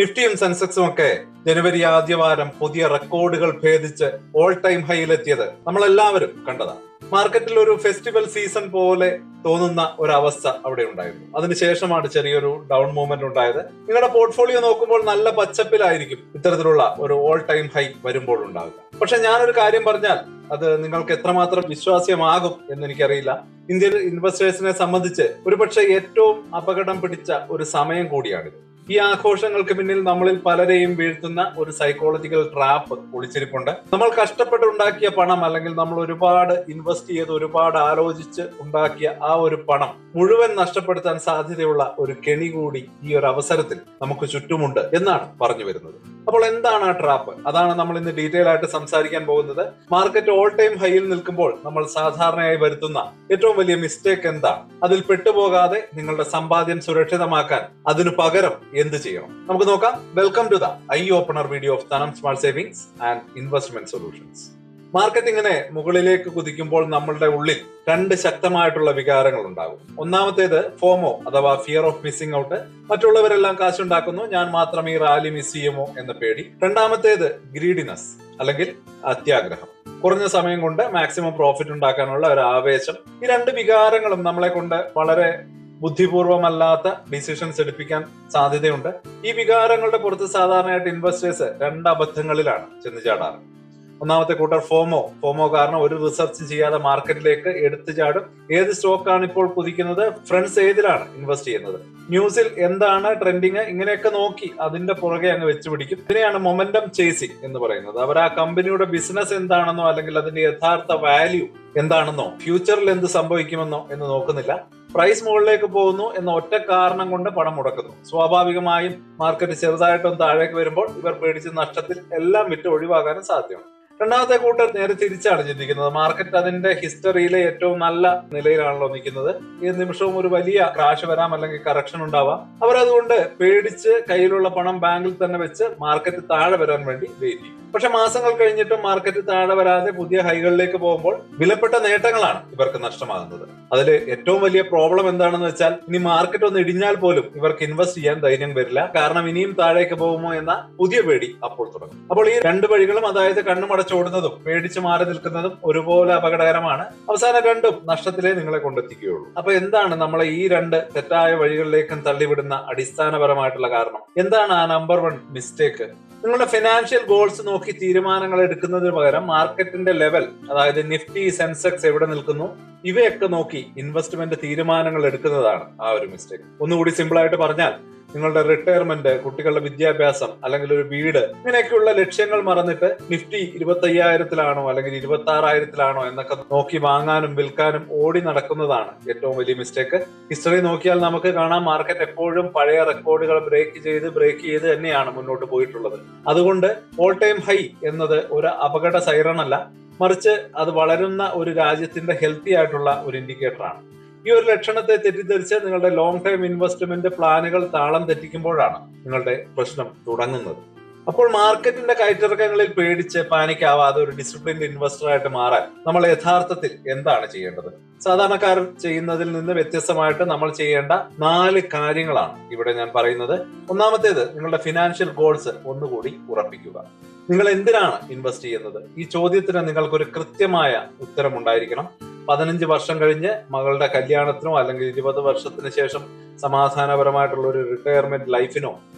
നിഫ്റ്റിയും സെൻസെക്സും ഒക്കെ ജനുവരി ആദ്യവാരം പുതിയ റെക്കോർഡുകൾ ഭേദിച്ച് ഓൾ ടൈം ഹൈയിലെത്തിയത് നമ്മളെല്ലാവരും കണ്ടതാണ്. മാർക്കറ്റിൽ ഒരു ഫെസ്റ്റിവൽ സീസൺ പോലെ തോന്നുന്ന ഒരു അവസ്ഥ അവിടെ ഉണ്ടായിരുന്നു. അതിനുശേഷമാണ് ചെറിയൊരു ഡൗൺ മൂവ്മെന്റ് ഉണ്ടായത്. നിങ്ങളുടെ പോർട്ട്ഫോളിയോ നോക്കുമ്പോൾ നല്ല പച്ചപ്പിലായിരിക്കും ഇത്തരത്തിലുള്ള ഒരു ഓൾ ടൈം ഹൈ വരുമ്പോൾ ഉണ്ടാവുക. പക്ഷെ ഞാനൊരു കാര്യം പറഞ്ഞാൽ അത് നിങ്ങൾക്ക് എത്രമാത്രം വിശ്വാസ്യമാകും എന്ന് എനിക്കറിയില്ല. ഇന്ത്യൻ ഇൻവെസ്റ്റേഴ്സിനെ സംബന്ധിച്ച് ഒരുപക്ഷെ ഏറ്റവും അപകടം പിടിച്ച ഒരു സമയം കൂടിയാണിത്. ഈ ആഘോഷങ്ങൾക്ക് പിന്നിൽ നമ്മളിൽ പലരെയും വീഴ്ത്തുന്ന ഒരു സൈക്കോളജിക്കൽ ട്രാപ്പ് ഒളിച്ചിരിപ്പുണ്ട്. നമ്മൾ കഷ്ടപ്പെട്ടുണ്ടാക്കിയ പണം, അല്ലെങ്കിൽ നമ്മൾ ഒരുപാട് ഇൻവെസ്റ്റ് ചെയ്ത് ഒരുപാട് ആലോചിച്ച് ഉണ്ടാക്കിയ ആ ഒരു പണം മുഴുവൻ നഷ്ടപ്പെടുത്താൻ സാധ്യതയുള്ള ഒരു കെണി കൂടി ഈ ഒരു അവസരത്തിൽ നമുക്ക് ചുറ്റുമുണ്ട് എന്നാണ് പറഞ്ഞു വരുന്നത്. അപ്പോൾ എന്താണ് ആ ട്രാപ്പ്? അതാണ് നമ്മൾ ഇന്ന് ഡീറ്റെയിൽ ആയിട്ട് സംസാരിക്കാൻ പോകുന്നത്. മാർക്കറ്റ് ഓൾ ടൈം ഹൈയിൽ നിൽക്കുമ്പോൾ നമ്മൾ സാധാരണയായി വരുത്തുന്ന ഏറ്റവും വലിയ മിസ്റ്റേക്ക് എന്താണ്? അതിൽ പെട്ടുപോകാതെ നിങ്ങളുടെ സമ്പാദ്യം സുരക്ഷിതമാക്കാൻ അതിനു പകരം എന്ത് ചെയ്യണം? നമുക്ക് നോക്കാം. Welcome to the eye opener video of Thanam smart savings and investment solutions. Market ഇങ്ങനെ മുകളിലേക്ക് കുതിക്കുമ്പോൾ നമ്മളുടെ ഉള്ളിൽ രണ്ട് ശക്തമായിട്ടുള്ള വികാരങ്ങൾ ഉണ്ടാകും. ഒന്നാമത്തേത് ഫോമോ അഥവാ ഫിയർ ഓഫ് മിസ്സിംഗ് ഔട്ട്. മറ്റുള്ളവരെല്ലാം കാശുണ്ടാക്കുന്നു, ഞാൻ മാത്രം ഈ റാലി മിസ് ചെയ്യുമോ എന്ന പേടി. രണ്ടാമത്തേത് ഗ്രീഡിനെസ് അല്ലെങ്കിൽ അത്യാഗ്രഹം. കുറഞ്ഞ സമയം കൊണ്ട് മാക്സിമം പ്രോഫിറ്റ് ഉണ്ടാക്കാനുള്ള ഒരു ആവേശം. ഈ രണ്ട് വികാരങ്ങളും നമ്മളെ കൊണ്ട് വളരെ ബുദ്ധിപൂർവമല്ലാത്ത ഡിസിഷൻസ് എടുപ്പിക്കാൻ സാധ്യതയുണ്ട്. ഈ വികാരങ്ങളുടെ പുറത്ത് സാധാരണയായിട്ട് ഇൻവെസ്റ്റേഴ്സ് രണ്ട് അബദ്ധങ്ങളിലാണ് ചെന്ന് ചാടാറ്. ഒന്നാമത്തെ കൂട്ടർ ഫോമോ കാരണം ഒരു റിസർച്ച് ചെയ്യാതെ മാർക്കറ്റിലേക്ക് എടുത്തു ചാടും. ഏത് സ്റ്റോക്കാണ് ഇപ്പോൾ കുതിക്കുന്നത്, ഫ്രണ്ട്സ് ഏതിലാണ് ഇൻവെസ്റ്റ് ചെയ്യുന്നത്, ന്യൂസിൽ എന്താണ് ട്രെൻഡിങ്, ഇങ്ങനെയൊക്കെ നോക്കി അതിന്റെ പുറകെ അങ്ങ് വെച്ചുപിടിക്കും. ഇതിനെയാണ് മൊമെന്റം ചേസിംഗ് എന്ന് പറയുന്നത്. അവർ ആ കമ്പനിയുടെ ബിസിനസ് എന്താണെന്നോ അല്ലെങ്കിൽ അതിന്റെ യഥാർത്ഥ വാല്യൂ എന്താണെന്നോ ഫ്യൂച്ചറിൽ എന്ത് സംഭവിക്കുമെന്നോ എന്ന് നോക്കുന്നില്ല. പ്രൈസ് മുകളിലേക്ക് പോകുന്നു എന്ന ഒറ്റ കാരണം കൊണ്ട് പണം മുടക്കുന്നു. സ്വാഭാവികമായും മാർക്കറ്റ് ചെറുതായിട്ടൊന്ന് താഴേക്ക് വരുമ്പോൾ ഇവർ പേടിച്ച് നഷ്ടത്തിൽ എല്ലാം വിറ്റ് ഒഴിവാകാനും സാധ്യമാണ്. രണ്ടാമത്തെ കൂട്ടർ നേരെ തിരിച്ചാണ് ചിന്തിക്കുന്നത്. മാർക്കറ്റ് അതിന്റെ ഹിസ്റ്ററിയിലെ ഏറ്റവും നല്ല നിലയിലാണല്ലോ നിൽക്കുന്നത്, ഏത് നിമിഷവും ഒരു വലിയ ക്രാഷ് വരാം അല്ലെങ്കിൽ കറക്ഷൻ ഉണ്ടാവാം. അവരതുകൊണ്ട് പേടിച്ച് കയ്യിലുള്ള പണം ബാങ്കിൽ തന്നെ വെച്ച് മാർക്കറ്റ് താഴെ വരാൻ വേണ്ടി വെയിറ്റ് ചെയ്യും. പക്ഷെ മാസങ്ങൾ കഴിഞ്ഞിട്ടും മാർക്കറ്റ് താഴെ വരാതെ പുതിയ ഹൈകളിലേക്ക് പോകുമ്പോൾ വിലപ്പെട്ട നേട്ടങ്ങളാണ് ഇവർക്ക് നഷ്ടമാകുന്നത്. അതിൽ ഏറ്റവും വലിയ പ്രോബ്ലം എന്താണെന്ന് വെച്ചാൽ, ഇനി മാർക്കറ്റ് ഒന്ന് ഇടിഞ്ഞാൽ പോലും ഇവർക്ക് ഇൻവെസ്റ്റ് ചെയ്യാൻ ധൈര്യം വരില്ല. കാരണം ഇനിയും താഴേക്ക് പോകുമോ എന്ന പുതിയ പേടി അപ്പോൾ തുടങ്ങും. അപ്പോൾ ഈ രണ്ട് വഴികളും, അതായത് കണ്ണുമടച്ചോടുന്നതും പേടിച്ച് മാറി നിൽക്കുന്നതും ഒരുപോലെ അപകടകരമാണ്. അവസാനം രണ്ടും നഷ്ടത്തിലേ നിങ്ങളെ കൊണ്ടെത്തിക്കുകയുള്ളൂ. അപ്പൊ എന്താണ് നമ്മളെ ഈ രണ്ട് തെറ്റായ വഴികളിലേക്കും തള്ളിവിടുന്ന അടിസ്ഥാനപരമായിട്ടുള്ള കാരണം? എന്താണ് ആ നമ്പർ 1 മിസ്റ്റേക്ക്? നിങ്ങളുടെ ഫിനാൻഷ്യൽ ഗോൾസ് നോക്കി തീരുമാനങ്ങൾ എടുക്കുന്നതിന് പകരം മാർക്കറ്റിന്റെ ലെവൽ, അതായത് നിഫ്റ്റി, സെൻസെക്സ് എവിടെ നിൽക്കുന്നു, ഇവയൊക്കെ നോക്കി ഇൻവെസ്റ്റ്മെന്റ് തീരുമാനങ്ങൾ എടുക്കുന്നതാണ് ആ ഒരു മിസ്റ്റേക്ക്. ഒന്നുകൂടി സിമ്പിൾ ആയിട്ട് പറഞ്ഞാൽ, നിങ്ങളുടെ റിട്ടയർമെന്റ്, കുട്ടികളുടെ വിദ്യാഭ്യാസം അല്ലെങ്കിൽ ഒരു വീട്, ഇങ്ങനെയൊക്കെയുള്ള ലക്ഷ്യങ്ങൾ മറന്നിട്ട് നിഫ്റ്റി 25,000-ത്തിലാണോ അല്ലെങ്കിൽ 26,000-ത്തിലാണോ എന്നൊക്കെ നോക്കി വാങ്ങാനും വിൽക്കാനും ഓടി നടക്കുന്നതാണ് ഏറ്റവും വലിയ മിസ്റ്റേക്ക്. ഹിസ്റ്ററി നോക്കിയാൽ നമുക്ക് കാണാം, മാർക്കറ്റ് എപ്പോഴും പഴയ റെക്കോർഡുകൾ ബ്രേക്ക് ചെയ്ത് തന്നെയാണ് മുന്നോട്ട് പോയിട്ടുള്ളത്. അതുകൊണ്ട് ഓൾ ടൈം ഹൈ എന്നത് ഒരു അപകട സൈറണല്ല, മറിച്ച് അത് വളരുന്ന ഒരു രാജ്യത്തിന്റെ ഹെൽത്തി ആയിട്ടുള്ള ഒരു ഇൻഡിക്കേറ്ററാണ്. ഈ ഒരു ലക്ഷണത്തെ തെറ്റിദ്ധരിച്ച് നിങ്ങളുടെ ലോങ് ടൈം ഇൻവെസ്റ്റ്മെന്റ് പ്ലാനുകൾ താളം തെറ്റിക്കുമ്പോഴാണ് നിങ്ങളുടെ പ്രശ്നം തുടങ്ങുന്നത്. അപ്പോൾ മാർക്കറ്റിന്റെ കയറ്റിറക്കങ്ങളിൽ പേടിച്ച് പാനിക്കാവാതെ ഒരു ഡിസിപ്ലിൻഡ് ഇൻവെസ്റ്റർ ആയിട്ട് മാറാൻ നമ്മൾ യഥാർത്ഥത്തിൽ എന്താണ് ചെയ്യേണ്ടത്? സാധാരണക്കാരൻ ചെയ്യുന്നതിൽ നിന്ന് വ്യത്യസ്തമായിട്ട് നമ്മൾ ചെയ്യേണ്ട 4 കാര്യങ്ങളാണ് ഇവിടെ ഞാൻ പറയുന്നത്. ഒന്നാമത്തേത്, നിങ്ങളുടെ ഫിനാൻഷ്യൽ ഗോൾസ് ഒന്നുകൂടി ഉറപ്പിക്കുക. നിങ്ങൾ എന്തിനാണ് ഇൻവെസ്റ്റ് ചെയ്യുന്നത്? ഈ ചോദ്യത്തിന് നിങ്ങൾക്കൊരു കൃത്യമായ ഉത്തരം ഉണ്ടായിരിക്കണം. 15 വർഷം കഴിഞ്ഞ് മകളുടെ കല്യാണത്തിനോ അല്ലെങ്കിൽ 20 വർഷത്തിന് ശേഷം സമാധാനപരമായിട്ടുള്ള ഒരു റിട്ടയർമെന്റ് ലൈഫിനോ,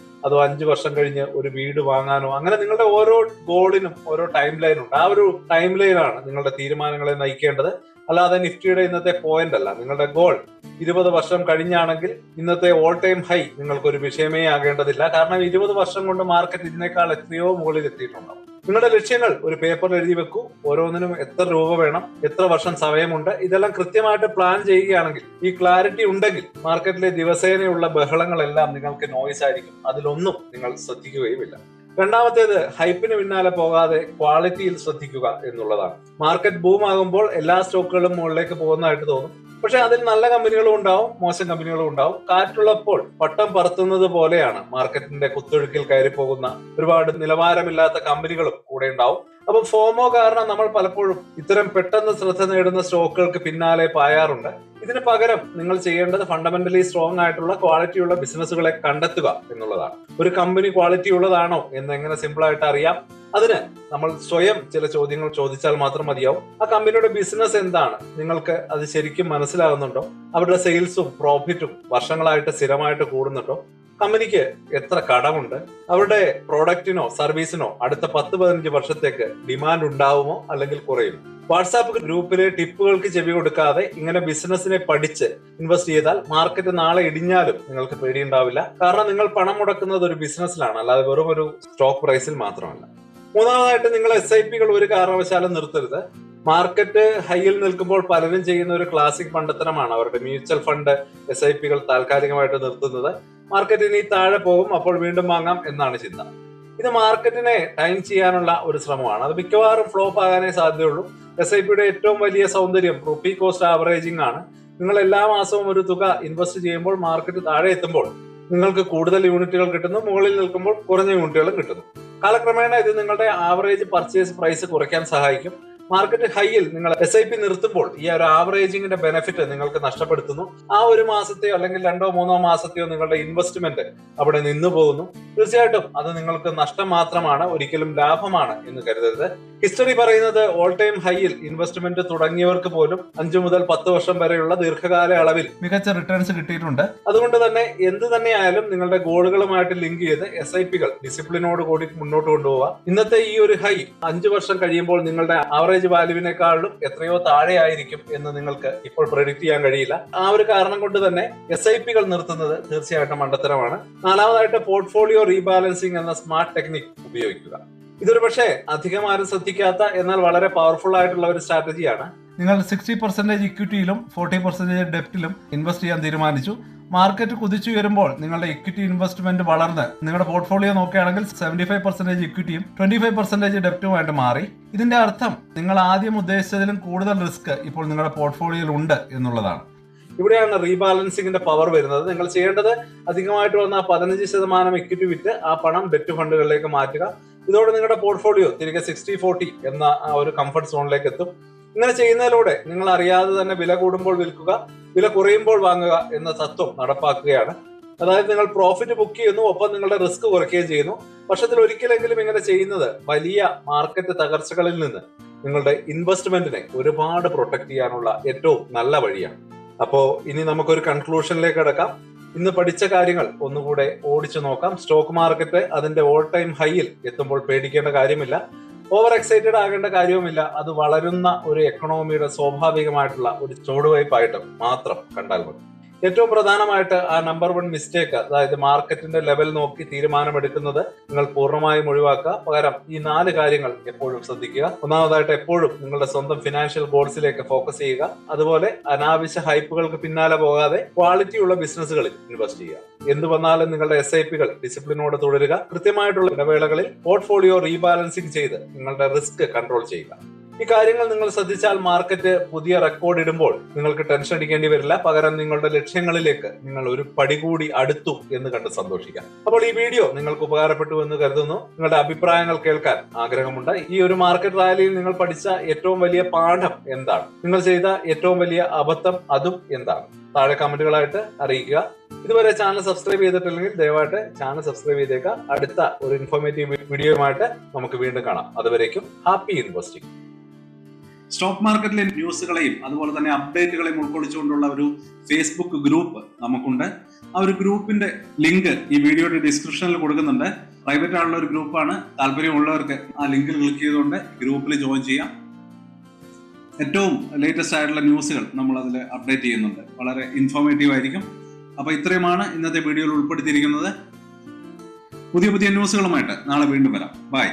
അതോ 5 വർഷം കഴിഞ്ഞ് ഒരു വീട് വാങ്ങാനോ, അങ്ങനെ നിങ്ങളുടെ ഓരോ ഗോളിനും ഓരോ ടൈം ലൈൻ ഉണ്ട്. ആ ഒരു ടൈം ലൈനാണ് നിങ്ങളുടെ തീരുമാനങ്ങളെ നയിക്കേണ്ടത്. അല്ലാതെ നിഫ്റ്റിയുടെ ഇന്നത്തെ പോയിന്റ് അല്ല. നിങ്ങളുടെ ഗോൾ 20 വർഷം കഴിഞ്ഞാണെങ്കിൽ ഇന്നത്തെ ഓൾ ടൈം ഹൈ നിങ്ങൾക്കൊരു വിഷയമേ ആകേണ്ടതില്ല. കാരണം 20 വർഷം കൊണ്ട് മാർക്കറ്റ് ഇതിനേക്കാൾ എത്രയോ മുകളിൽ എത്തിയിട്ടുണ്ടാവും. നിങ്ങളുടെ ലക്ഷ്യങ്ങൾ ഒരു പേപ്പറിൽ എഴുതി വെക്കൂ. ഓരോന്നിനും എത്ര രൂപ വേണം, എത്ര വർഷം സമയമുണ്ട്, ഇതെല്ലാം കൃത്യമായിട്ട് പ്ലാൻ ചെയ്യുകയാണെങ്കിൽ, ഈ ക്ലാരിറ്റി ഉണ്ടെങ്കിൽ മാർക്കറ്റിലെ ദിവസേനയുള്ള ബഹളങ്ങളെല്ലാം നിങ്ങൾക്ക് നോയ്സ് ആയിരിക്കും. അതിലൊന്നും നിങ്ങൾ ശ്രദ്ധിക്കുകയുമില്ല. രണ്ടാമത്തേത്, ഹൈപ്പിന് പിന്നാലെ പോകാതെ ക്വാളിറ്റിയിൽ ശ്രദ്ധിക്കുക എന്നുള്ളതാണ്. മാർക്കറ്റ് ബൂം ആകുമ്പോൾ എല്ലാ സ്റ്റോക്കുകളും മുകളിലേക്ക് പോകുന്നതായിട്ട് തോന്നും. പക്ഷെ അതിൽ നല്ല കമ്പനികളും ഉണ്ടാവും, മോശം കമ്പനികളും ഉണ്ടാവും. കാറ്റുള്ളപ്പോൾ പട്ടം പറത്തുന്നത് പോലെയാണ് മാർക്കറ്റിന്റെ കുത്തൊഴുക്കിൽ കയറി പോകുന്ന ഒരുപാട് നിലവാരമില്ലാത്ത കമ്പനികളും കൂടെ ഉണ്ടാവും. അപ്പൊ ഫോമോ കാരണം നമ്മൾ പലപ്പോഴും ഇത്തരം പെട്ടെന്ന് ശ്രദ്ധ നേടുന്ന സ്റ്റോക്കുകൾക്ക് പിന്നാലെ പായാറുണ്ട്. ഇതിന് പകരം നിങ്ങൾ ചെയ്യേണ്ടത് ഫണ്ടമെന്റലി സ്ട്രോങ് ആയിട്ടുള്ള ക്വാളിറ്റിയുള്ള ബിസിനസ്സുകളെ കണ്ടെത്തുക എന്നുള്ളതാണ്. ഒരു കമ്പനി ക്വാളിറ്റി ഉള്ളതാണോ എന്ന് എങ്ങനെ സിമ്പിൾ ആയിട്ട് അറിയാം? അതിന് നമ്മൾ സ്വയം ചില ചോദ്യങ്ങൾ ചോദിച്ചാൽ മാത്രം മതിയാവും. ആ കമ്പനിയുടെ ബിസിനസ് എന്താണ്, നിങ്ങൾക്ക് അത് ശരിക്കും മനസ്സിലാകുന്നുണ്ടോ? അവരുടെ സെയിൽസും പ്രോഫിറ്റും വർഷങ്ങളായിട്ട് സ്ഥിരമായിട്ട് കൂടുന്നുണ്ടോ? കമ്പനിക്ക് എത്ര കടമുണ്ട്? അവരുടെ പ്രോഡക്റ്റിനോ സർവീസിനോ അടുത്ത 10-15 വർഷത്തേക്ക് ഡിമാൻഡ് ഉണ്ടാവുമോ അല്ലെങ്കിൽ കുറയുമോ? വാട്സാപ്പ് ഗ്രൂപ്പിലെ ടിപ്പുകൾക്ക് ചെവി കൊടുക്കാതെ ഇങ്ങനെ ബിസിനസിനെ പഠിച്ച് ഇൻവെസ്റ്റ് ചെയ്താൽ മാർക്കറ്റ് നാളെ ഇടിഞ്ഞാലും നിങ്ങൾക്ക് പേടിയുണ്ടാവില്ല. കാരണം നിങ്ങൾ പണം മുടക്കുന്നത് ഒരു ബിസിനസ്സിലാണ്, അല്ലാതെ വെറും ഒരു സ്റ്റോക്ക് പ്രൈസിൽ മാത്രമല്ല. മൂന്നാമതായിട്ട്, നിങ്ങൾ SIP-കൾ ഒരു കാരണവശാലും നിർത്തരുത്. മാർക്കറ്റ് ഹൈയിൽ നിൽക്കുമ്പോൾ പലരും ചെയ്യുന്ന ഒരു ക്ലാസിക് പണ്ടത്തരമാണ് അവരുടെ മ്യൂച്വൽ ഫണ്ട് SIP-കൾ താൽക്കാലികമായിട്ട് നിർത്തുന്നത്. മാർക്കറ്റ് ഇനി താഴെ പോകും, അപ്പോൾ വീണ്ടും വാങ്ങാം എന്നാണ് ചിന്ത. ഇത് മാർക്കറ്റിനെ ടൈം ചെയ്യാനുള്ള ഒരു ശ്രമമാണ്. അത് മിക്കവാറും ഫ്ലോപ്പ് ആകാനേ സാധ്യതയുള്ളൂ. SIP-യുടെ ഏറ്റവും വലിയ സൗന്ദര്യം റുപ്പി കോസ്റ്റ് ആവറേജിംഗ് ആണ്. നിങ്ങൾ എല്ലാ മാസവും ഒരു തുക ഇൻവെസ്റ്റ് ചെയ്യുമ്പോൾ മാർക്കറ്റ് താഴെ എത്തുമ്പോൾ നിങ്ങൾക്ക് കൂടുതൽ യൂണിറ്റുകൾ കിട്ടുന്നു, മുകളിൽ നിൽക്കുമ്പോൾ കുറഞ്ഞ യൂണിറ്റുകളും കിട്ടുന്നു. കാലക്രമേണ ഇത് നിങ്ങളുടെ ആവറേജ് പർച്ചേസ് പ്രൈസ് കുറയ്ക്കാൻ സഹായിക്കും. മാർക്കറ്റ് ഹൈയിൽ നിങ്ങൾ SIP നിർത്തുമ്പോൾ ഈ ഒരു ആവറേജിങ്ങിന്റെ ബെനിഫിറ്റ് നിങ്ങൾക്ക് നഷ്ടപ്പെടുത്തുന്നു. ആ ഒരു മാസത്തെയോ അല്ലെങ്കിൽ 2-3 മാസത്തെയോ നിങ്ങളുടെ ഇൻവെസ്റ്റ്മെന്റ് അവിടെ നിന്നു പോകുന്നു. തീർച്ചയായിട്ടും അത് നിങ്ങൾക്ക് നഷ്ടം മാത്രമാണ്, ഒരിക്കലും ലാഭമാണ് എന്ന് കരുതരുത്. ഹിസ്റ്ററി പറയുന്നത് ഓൾ ടൈം ഹൈയിൽ ഇൻവെസ്റ്റ്മെന്റ് തുടങ്ങിയവർക്ക് പോലും 5 മുതൽ 10 വർഷം വരെയുള്ള ദീർഘകാല അളവിൽ മികച്ച റിട്ടേൺസ് കിട്ടിയിട്ടുണ്ട്. അതുകൊണ്ട് തന്നെ എന്ത് തന്നെയായാലും നിങ്ങളുടെ ഗോളുകളുമായിട്ട് ലിങ്ക് ചെയ്ത് SIP-കൾ ഡിസിപ്ലിനോട് കൂടി മുന്നോട്ട് കൊണ്ടുപോവുക. ഇന്നത്തെ ഈ ഒരു ഹൈ 5 വർഷം കഴിയുമ്പോൾ നിങ്ങളുടെ ആവറേജ് വാല്യൂവിനേക്കാളും എത്രയോ താഴെയായിരിക്കും എന്ന് നിങ്ങൾക്ക് ഇപ്പോൾ പ്രെഡിക്റ്റ് ചെയ്യാൻ കഴിയില്ല. ആ ഒരു കാരണം കൊണ്ട് തന്നെ SIP-കൾ നിർത്തുന്നത് തീർച്ചയായിട്ടും മണ്ടത്തരമാണ്. നാലാമതായിട്ട്, പോർട്ട്ഫോളിയോ റീബാലൻസിംഗ് എന്ന സ്മാർട്ട് ടെക്നിക് ഉപയോഗിക്കുക. ഇതൊരു പക്ഷേ അധികം ആരും ശ്രദ്ധിക്കാത്ത എന്നാൽ വളരെ പവർഫുൾ ആയിട്ടുള്ള ഒരു സ്ട്രാറ്റജിയാണ്. നിങ്ങൾ 60% ഇക്വിറ്റിയിലും 40% ഡെപ്റ്റിലും ഇൻവെസ്റ്റ് ചെയ്യാൻ തീരുമാനിച്ചു. മാർക്കറ്റ് കുതിച്ചുയരുമ്പോൾ നിങ്ങളുടെ ഇക്വിറ്റി ഇൻവെസ്റ്റ്മെന്റ് വളർന്ന് നിങ്ങളുടെ പോർട്ട്ഫോളിയോ നോക്കുകയാണെങ്കിൽ 75% ഇക്വിറ്റിയും 25% ഡെപ്റ്റുമായിട്ട് മാറി. ഇതിന്റെ അർത്ഥം നിങ്ങൾ ആദ്യം ഉദ്ദേശിച്ചതിലും കൂടുതൽ റിസ്ക് ഇപ്പോൾ നിങ്ങളുടെ പോർട്ട്ഫോളിയോയിൽ ഉണ്ട് എന്നുള്ളതാണ്. ഇവിടെയാണ് റീബാലൻസിംഗിന്റെ പവർ വരുന്നത്. നിങ്ങൾ ചെയ്യേണ്ടത് അധികമായിട്ട് വന്ന 15% ഇക്വിറ്റി വിറ്റ് ആ പണം ഡെറ്റ് ഫണ്ടുകളിലേക്ക് മാറ്റുക. ഇതോടെ നിങ്ങളുടെ പോർട്ട്ഫോളിയോ തിരികെ 60-40 എന്ന ആ ഒരു കംഫർട്ട് സോണിലേക്ക് എത്തും. ഇങ്ങനെ ചെയ്യുന്നതിലൂടെ നിങ്ങൾ അറിയാതെ തന്നെ വില കൂടുമ്പോൾ വിൽക്കുക, വില കുറയുമ്പോൾ വാങ്ങുക എന്ന തത്വം നടപ്പാക്കുകയാണ്. അതായത് നിങ്ങൾ പ്രോഫിറ്റ് ബുക്ക് ചെയ്യുന്നു, ഒപ്പം നിങ്ങളുടെ റിസ്ക് കുറയ്ക്കുകയും ചെയ്യുന്നു. വർഷത്തിൽ ഒരിക്കലെങ്കിലും ഇങ്ങനെ ചെയ്യുന്നത് വലിയ മാർക്കറ്റ് തകർച്ചകളിൽ നിന്ന് നിങ്ങളുടെ ഇൻവെസ്റ്റ്മെന്റിനെ ഒരുപാട് പ്രൊട്ടക്ട് ചെയ്യാനുള്ള ഏറ്റവും നല്ല വഴിയാണ്. അപ്പോ ഇനി നമുക്കൊരു കൺക്ലൂഷനിലേക്ക് കടക്കാം. ഇന്ന് പഠിച്ച കാര്യങ്ങൾ ഒന്നുകൂടെ ഓടിച്ചു നോക്കാം. സ്റ്റോക്ക് മാർക്കറ്റ് അതിന്റെ ഓൾ ടൈം ഹൈയിൽ എത്തുമ്പോൾ പേടിക്കേണ്ട കാര്യമില്ല, ഓവർ എക്സൈറ്റഡ് ആകേണ്ട കാര്യവുമില്ല. അത് വളരുന്ന ഒരു എക്കണോമിയുടെ സ്വാഭാവികമായിട്ടുള്ള ഒരു ചുവടുവയ്പായിട്ട് മാത്രം കണ്ടാൽ മതി. ഏറ്റവും പ്രധാനമായിട്ട് ആ നമ്പർ 1 മിസ്റ്റേക്ക്, അതായത് മാർക്കറ്റിന്റെ ലെവൽ നോക്കി തീരുമാനമെടുക്കുന്നത് നിങ്ങൾ പൂർണ്ണമായും ഒഴിവാക്കുക. പകരം ഈ 4 കാര്യങ്ങൾ എപ്പോഴും ശ്രദ്ധിക്കുക. ഒന്നാമതായിട്ട്, എപ്പോഴും നിങ്ങളുടെ സ്വന്തം ഫിനാൻഷ്യൽ ഗോൾസിലേക്ക് ഫോക്കസ് ചെയ്യുക. അതുപോലെ അനാവശ്യ ഹൈപ്പുകൾക്ക് പിന്നാലെ പോകാതെ ക്വാളിറ്റിയുള്ള ബിസിനസ്സുകളിൽ ഇൻവെസ്റ്റ് ചെയ്യുക. എന്ത് വന്നാലും നിങ്ങളുടെ SIP-കൾ ഡിസിപ്ലിനോട് തുടരുക. കൃത്യമായിട്ടുള്ള ഇടവേളകളിൽ പോർട്ട്ഫോളിയോ റീബാലൻസിംഗ് ചെയ്ത് നിങ്ങളുടെ റിസ്ക് കൺട്രോൾ ചെയ്യുക. ഈ കാര്യങ്ങൾ നിങ്ങൾ ശ്രദ്ധിച്ചാൽ മാർക്കറ്റ് പുതിയ റെക്കോർഡ് ഇടുമ്പോൾ നിങ്ങൾക്ക് ടെൻഷൻ അടിക്കേണ്ടി വരില്ല. പകരം നിങ്ങളുടെ ലക്ഷ്യങ്ങളിലേക്ക് നിങ്ങൾ ഒരു പടി കൂടി അടുത്തു എന്ന് കണ്ട് സന്തോഷിക്കാം. അപ്പോൾ ഈ വീഡിയോ നിങ്ങൾക്ക് ഉപകാരപ്പെട്ടു എന്ന് കരുതുന്നു. നിങ്ങളുടെ അഭിപ്രായങ്ങൾ കേൾക്കാൻ ആഗ്രഹമുണ്ട്. ഈ ഒരു മാർക്കറ്റ് റാലിയിൽ നിങ്ങൾ പഠിച്ച ഏറ്റവും വലിയ പാഠം എന്താണ്? നിങ്ങൾ ചെയ്ത ഏറ്റവും വലിയ അബദ്ധം അതും എന്താണ്? താഴെ കമന്റുകളായിട്ട് അറിയിക്കുക. ഇതുവരെ ചാനൽ സബ്സ്ക്രൈബ് ചെയ്തിട്ടില്ലെങ്കിൽ ദയവായിട്ട് ചാനൽ സബ്സ്ക്രൈബ് ചെയ്തേക്കുക. അടുത്ത ഒരു ഇൻഫോർമേറ്റീവ് വീഡിയോയുമായിട്ട് നമുക്ക് വീണ്ടും കാണാം. അതുവരേക്കും ഹാപ്പി ഇൻവെസ്റ്റിംഗ്. സ്റ്റോക്ക് മാർക്കറ്റിലെ ന്യൂസുകളെയും അതുപോലെ തന്നെ അപ്ഡേറ്റുകളെയും ഉൾക്കൊള്ളിച്ചുകൊണ്ടുള്ള ഒരു ഫേസ്ബുക്ക് ഗ്രൂപ്പ് നമുക്കുണ്ട്. ആ ഒരു ഗ്രൂപ്പിന്റെ ലിങ്ക് ഈ വീഡിയോയുടെ ഡിസ്ക്രിപ്ഷനിൽ കൊടുക്കുന്നുണ്ട്. പ്രൈവറ്റ് ആയിട്ടുള്ള ഒരു ഗ്രൂപ്പാണ്. താല്പര്യമുള്ളവർക്ക് ആ ലിങ്കിൽ ക്ലിക്ക് ചെയ്തുകൊണ്ട് ഗ്രൂപ്പിൽ ജോയിൻ ചെയ്യാം. ഏറ്റവും ലേറ്റസ്റ്റ് ആയിട്ടുള്ള ന്യൂസുകൾ നമ്മൾ അതിൽ അപ്ഡേറ്റ് ചെയ്യുന്നുണ്ട്. വളരെ ഇൻഫോർമേറ്റീവ് ആയിരിക്കും. അപ്പൊ ഇത്രയുമാണ് ഇന്നത്തെ വീഡിയോയിൽ ഉൾപ്പെടുത്തിയിരിക്കുന്നത്. പുതിയ ന്യൂസുകളുമായിട്ട് നാളെ വീണ്ടും വരാം. ബൈ.